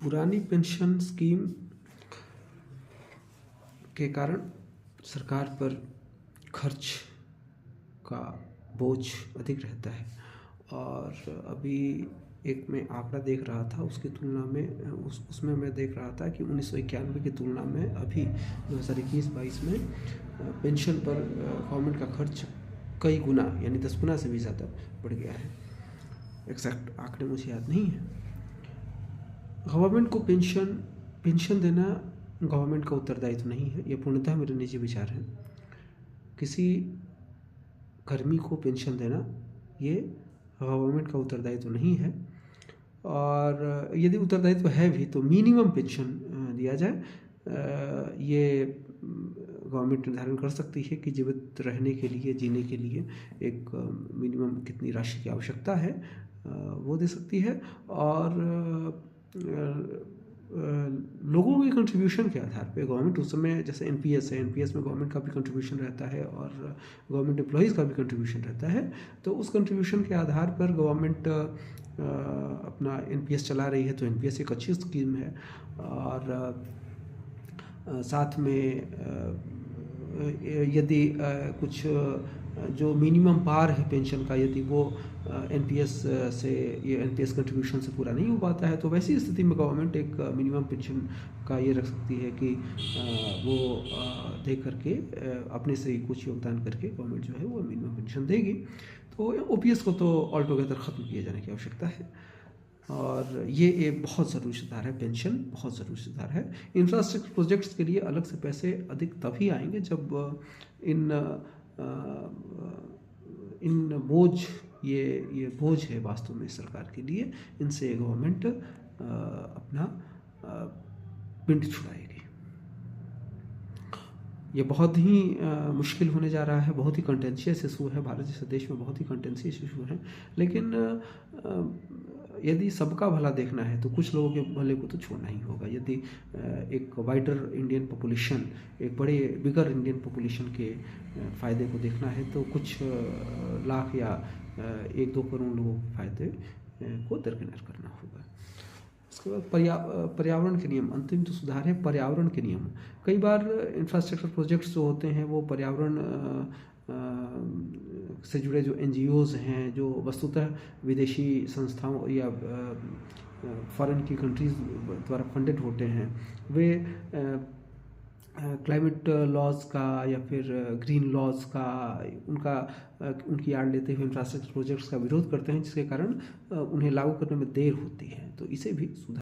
पुरानी pension scheme के कारण सरकार पर खर्च का बोझ अधिक रहता है। और अभी एक मैं आंकड़ा देख रहा था, उसकी तुलना में उसमें मैं देख रहा था कि 1991 की तुलना में अभी 2021-22 में पेंशन पर गवर्नमेंट का खर्च कई गुना यानी 10 गुना से भी ज़्यादा बढ़ गया है। एग्जैक्ट आंकड़े मुझे याद नहीं है। गवर्नमेंट को पेंशन देना गवर्नमेंट का उत्तरदायित्व नहीं है, ये पूर्णतः मेरे निजी विचार हैं। किसी कर्मी को पेंशन देना ये गवर्नमेंट का उत्तरदायित्व नहीं है, और यदि उत्तरदायित्व है भी तो मिनिमम पेंशन दिया जाए। ये गवर्नमेंट निर्धारण कर सकती है कि जीवित रहने के लिए, जीने के लिए एक मिनिमम कितनी राशि की आवश्यकता है, वो दे सकती है। और लोगों के कंट्रीब्यूशन के आधार पे गवर्नमेंट उस समय, जैसे एनपीएस है, एनपीएस में गवर्नमेंट का भी कंट्रीब्यूशन रहता है और गवर्नमेंट एम्प्लॉयज़ का भी कंट्रीब्यूशन रहता है। तो उस कंट्रीब्यूशन के आधार पर गवर्नमेंट अपना एनपीएस चला रही है, तो एनपीएस एक अच्छी स्कीम है। और साथ में यदि कुछ जो मिनिमम बार है पेंशन का, यदि वो एनपीएस से, ये एनपीएस कंट्रीब्यूशन से पूरा नहीं हो पाता है, तो वैसी स्थिति में गवर्नमेंट एक मिनिमम पेंशन का ये रख सकती है कि वो दे करके अपने से ही कुछ योगदान करके गवर्नमेंट जो है वो मिनिमम पेंशन देगी। तो ओपीएस को तो ऑल टुगेदर ख़त्म किए जाने की आवश्यकता है। और ये एक बहुत ज़रूरी सुधार है, पेंशन बहुत ज़रूरी सुधार है। इंफ्रास्ट्रक्चर प्रोजेक्ट्स के लिए अलग से पैसे अधिक तभी आएंगे जब इन बोझ, ये बोझ है वास्तव में सरकार के लिए, इनसे गवर्नमेंट अपना पिंड छुड़ाएगी। ये बहुत ही मुश्किल होने जा रहा है, बहुत ही कंटेंशियस इशू है। भारत जैसे देश में बहुत ही कंटेंशियस इशू है, लेकिन यदि सबका भला देखना है तो कुछ लोगों के भले को तो छोड़ना ही होगा। यदि एक वाइडर इंडियन पॉपुलेशन, एक बिगर इंडियन पॉपुलेशन के फ़ायदे को देखना है तो कुछ लाख या 1-2 करोड़ लोगों के फ़ायदे को दरकिनार करना होगा। उसके बाद पर्यावरण के नियम, अंतिम जो सुधार है पर्यावरण के नियम। कई बार इंफ्रास्ट्रक्चर प्रोजेक्ट्स जो होते हैं वो पर्यावरण से जुड़े जो एनजीओज़ हैं, जो वस्तुतः विदेशी संस्थाओं या फॉरेन की कंट्रीज़ द्वारा फंडेड होते हैं, वे क्लाइमेट लॉज का या फिर ग्रीन लॉज का उनकी आड़ लेते हुए इंफ्रास्ट्रक्चर प्रोजेक्ट्स का विरोध करते हैं, जिसके कारण उन्हें लागू करने में देर होती है। तो इसे भी सुधार